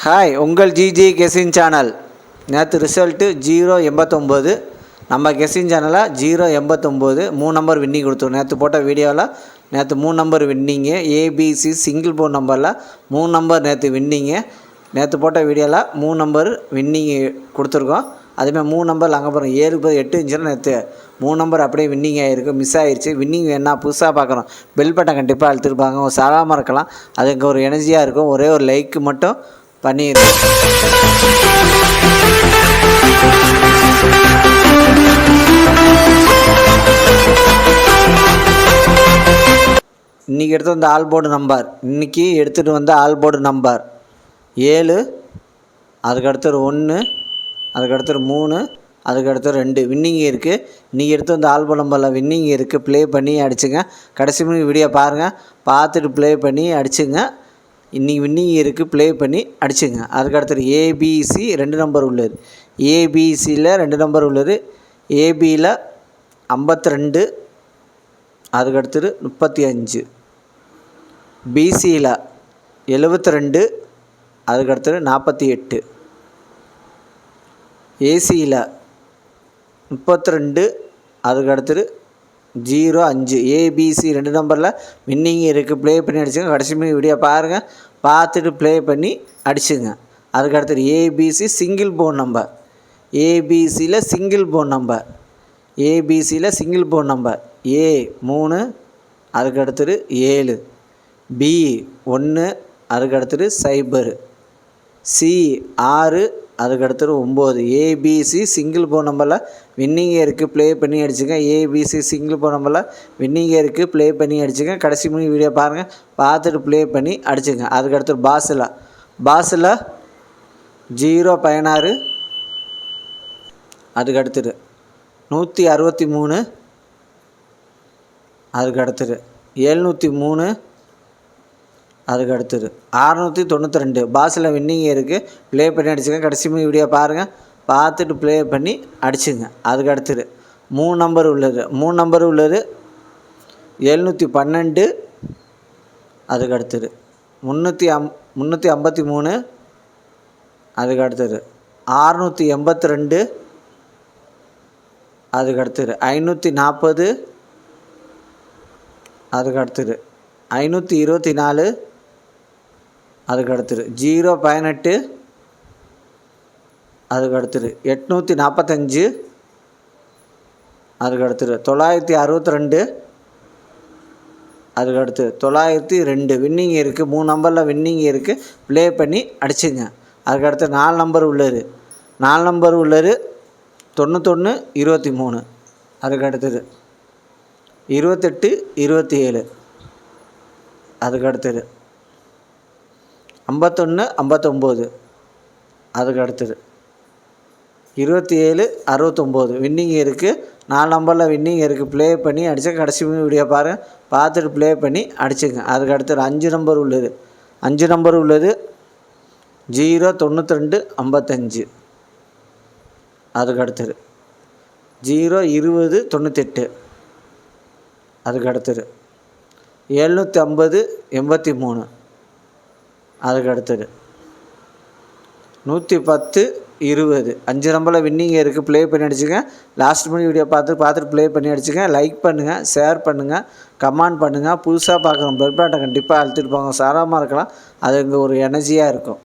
Hi, உங்கள் GG guessing channel. நேற்று result 089. நம்ம கெஸிங் சேனலில் 089 3 நம்பர் வின்னிங் கொடுத்துருவோம். நேற்று போட்ட வீடியோவில் நேற்று 3 number winning, ABC single board நம்பரில் 3 நம்பர் நேற்று வின்னிங்கு. நேற்று போட்ட வீடியோவில் 3 நம்பர் வின்னிங்கு கொடுத்துருக்கோம். அதேமாதிரி 3 நம்பர் அங்கே போகிறோம் 7 8 இருந்துச்சுன்னா நேற்று 3 நம்பர் அப்படியே வின்னிங் ஆகிருக்கு, மிஸ் ஆகிடுச்சு. வின்னிங் வேணா புதுசாக பார்க்குறோம், பெல் பட்டன் கண்டிப்பாக அழுத்திருப்பாங்க. ஒரு சாதாரணமாக இருக்கலாம், அதுக்கு ஒரு எனர்ஜியாக இருக்கும். ஒரே ஒரு லைக் மட்டும் பண்ணிடுறேன். இன்றைக்கி எடுத்து வந்த ஆல் போர்டு நம்பர், இன்றைக்கி எடுத்துகிட்டு வந்த ஆல் போர்டு நம்பர் 7, அதுக்கடுத்து 1, அதுக்கடுத்து 3, அதுக்கடுத்து 2 வின்னிங் இருக்குது. இன்றைக்கி எடுத்து வந்த ஆல் போர்டு நம்பரில் வின்னிங் இருக்குது. ப்ளே பண்ணி அடிச்சுங்க. கடைசி மணி வீடியோ பாருங்கள், பார்த்துட்டு ப்ளே பண்ணி அடிச்சுங்க. இன்றைக்கி வின்னிங் இருக்குது, ப்ளே பண்ணி அடிச்சுங்க. அதுக்கடுத்து ஏபிசி 2 நம்பர் உள்ளது. ஏபிசியில் 2 நம்பர் உள்ளது. ஏபியில் 52, அதுக்கடுத்து 35. பிசியில் 72, அதுக்கடுத்து 48. ஏசியில் 32, அதுக்கடுத்து 05. ஏபிசி 2 நம்பரில் வின்னிங் இருக்குது, ப்ளே பண்ணி அடிச்சுங்க. கடைசி வீடியோ பாருங்கள், பார்த்துட்டு ப்ளே பண்ணி அடிச்சுங்க. அதுக்கடுத்து ஏபிசி சிங்கிள் போன் நம்பர். ஏபிசியில் சிங்கிள் போன் நம்பர். ஏபிசியில் சிங்கிள் போன் நம்பர் ஏ 3, அதுக்கடுத்து 7. பி 1, அதுக்கடுத்து 0. சி 6, அதுக்கடுத்து 9. ஏபிசி சிங்கிள் போன் நம்பரில் வின்னிங்கே இருக்குது, ப்ளே பண்ணி அடிச்சுங்க. ஏபிசி சிங்கிள் போன் நம்பரில் வின்னிங்கே இருக்குது, ப்ளே பண்ணி அடிச்சுங்க. கடைசி மணி வீடியோ பாருங்கள், பார்த்துட்டு ப்ளே பண்ணி அடிச்சுங்க. அதுக்கடுத்து பாஸில் 016, அதுக்கடுத்து 163, அதுக்கடுத்து 703, அதுக்கடுத்தது 692. பாஸில் வின்னிங் இருக்குது, ப்ளே பண்ணி அடிச்சுங்க. கடைசி வீடியோ பாருங்கள், பார்த்துட்டு ப்ளே பண்ணி அடிச்சுங்க. அதுக்கடுத்தது 3 நம்பர் உள்ளது. 3 நம்பர் உள்ளது 712, அதுக்கடுத்தது 353, அதுக்கடுத்தது 682, அதுக்கடுத்தது 540, அதுக்கடுத்தது 524, அதுக்கடுத்து 018, அதுக்கடுத்து 845, அதுக்கடுத்து 962, அதுக்கடுத்து 902. வின்னிங் இருக்குது, 3 நம்பரில் வின்னிங் இருக்குது, ப்ளே பண்ணி அடிச்சுங்க. அதுக்கடுத்து 4 நம்பர் உள்ளது. 4 நம்பர் உள்ளது 91 23, அதுக்கடுத்தது 28 27, அதுக்கடுத்தது 51 59, அதுக்கடுத்தது 27 69. வின்னிங் இருக்குது, 4 நம்பரில் வின்னிங் இருக்குது, ப்ளே பண்ணி அடிச்சு. கடைசி வீடியோ பாருங்கள், பார்த்துட்டு ப்ளே பண்ணி அடிச்சுங்க. அதுக்கடுத்து 5 நம்பர் உள்ளது. 5 நம்பர் உள்ளது 092 55, அதுக்கடுத்தது 020 98, அதுக்கடுத்தது 750 83, அதுக்கடுத்தது 110 20. 5 நம்பரில் வின்னிங் இருக்குது, ப்ளே பண்ணி அடிச்சுங்க. லாஸ்ட் மணி வீடியோ பார்த்துட்டு ப்ளே பண்ணி அடிச்சுங்க. லைக் பண்ணுங்கள், ஷேர் பண்ணுங்கள், கமெண்ட் பண்ணுங்கள். புதுசாக பார்க்குறோம், பெல் பட்டனை கண்டிப்பாக அழுத்திட்டு போங்க. சாதாரணமாக இருக்கலாம், அது இங்கே ஒரு எனர்ஜியாக இருக்கும்.